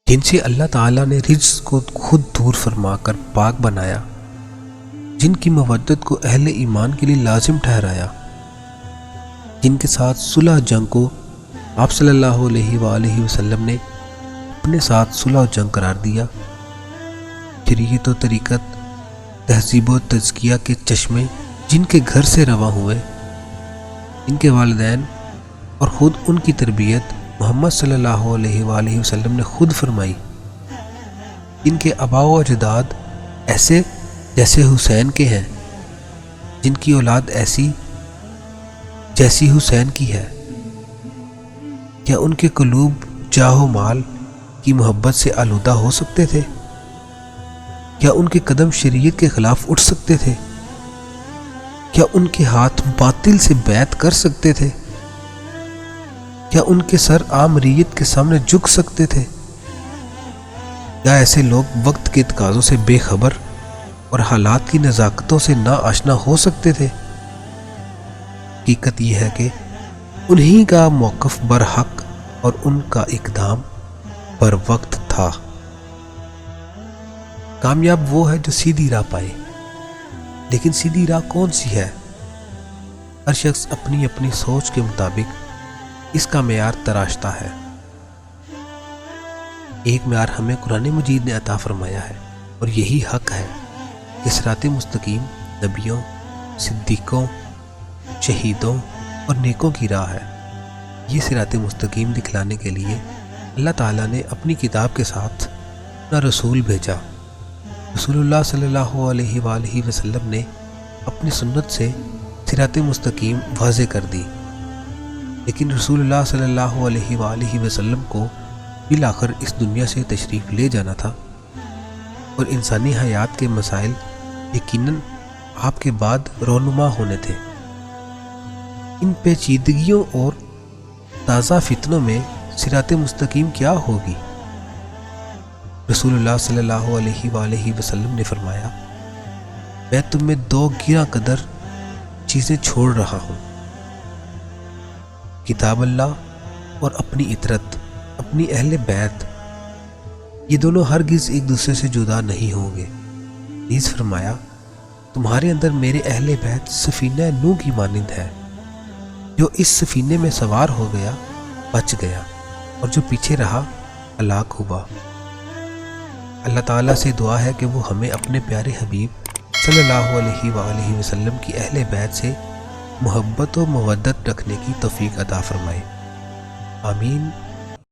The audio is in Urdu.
جن سے اللہ تعالیٰ نے رجس کو خود دور فرما کر پاک بنایا، جن کی مودت کو اہل ایمان کے لیے لازم ٹھہرایا، جن کے ساتھ صلح جنگ کو آپ صلی اللہ علیہ وآلہ وسلم نے اپنے ساتھ صلح جنگ قرار دیا، شریعت و طریقت، تہذیب و تزکیہ کے چشمے جن کے گھر سے رواں ہوئے، ان کے والدین اور خود ان کی تربیت محمد صلی اللہ علیہ وآلہ وسلم نے خود فرمائی، ان کے آباء و اجداد ایسے جیسے حسین کے ہیں، جن کی اولاد ایسی جیسی حسین کی ہے، کیا ان کے قلوب جاہ و مال کی محبت سے آلودہ ہو سکتے تھے؟ کیا ان کے قدم شریعت کے خلاف اٹھ سکتے تھے؟ کیا ان کے ہاتھ باطل سے بیعت کر سکتے تھے؟ کیا ان کے سر آمریت کے سامنے جھک سکتے تھے؟ کیا ایسے لوگ وقت کے تقاضوں سے بے خبر اور حالات کی نزاکتوں سے نا آشنا ہو سکتے تھے؟ حقیقت یہ ہے کہ انہی کا موقف برحق اور ان کا اقدام بر وقت تھا۔ کامیاب وہ ہے جو سیدھی راہ پائے، لیکن سیدھی راہ کون سی ہے؟ ہر شخص اپنی اپنی سوچ کے مطابق اس کا معیار تراشتا ہے۔ ایک معیار ہمیں قرآن مجید نے عطا فرمایا ہے، اور یہی حق ہے کہ صراط مستقیم نبیوں، صدیقوں، شہیدوں اور نیکوں کی راہ ہے۔ یہ صراط مستقیم دکھلانے کے لیے اللہ تعالیٰ نے اپنی کتاب کے ساتھ اپنا رسول بھیجا۔ رسول اللہ صلی اللہ علیہ وآلہ وسلم نے اپنی سنت سے صراط مستقیم واضح کر دی، لیکن رسول اللہ صلی اللہ علیہ وآلہ وسلم کو بالآخر اس دنیا سے تشریف لے جانا تھا، اور انسانی حیات کے مسائل یقیناً آپ کے بعد رونما ہونے تھے۔ ان پیچیدگیوں اور تازہ فتنوں میں صراط مستقیم کیا ہوگی؟ رسول اللہ صلی اللہ علیہ وآلہ وسلم نے فرمایا، میں تم میں دو گراں قدر چیزیں چھوڑ رہا ہوں، کتاب اللہ اور اپنی اطرت، اپنی اہل بیت، یہ دونوں ہرگز ایک دوسرے سے جدا نہیں ہوں گے۔ نیز فرمایا، تمہارے اندر میرے اہل بیت سفینہ نوح کی مانند ہے، جو اس سفینے میں سوار ہو گیا بچ گیا، اور جو پیچھے رہا ہلاک ہوا۔ اللہ تعالیٰ سے دعا ہے کہ وہ ہمیں اپنے پیارے حبیب صلی اللہ علیہ وآلہ وسلم کی اہل بیت سے محبت و مودت رکھنے کی توفیق عطا فرمائے۔ آمین۔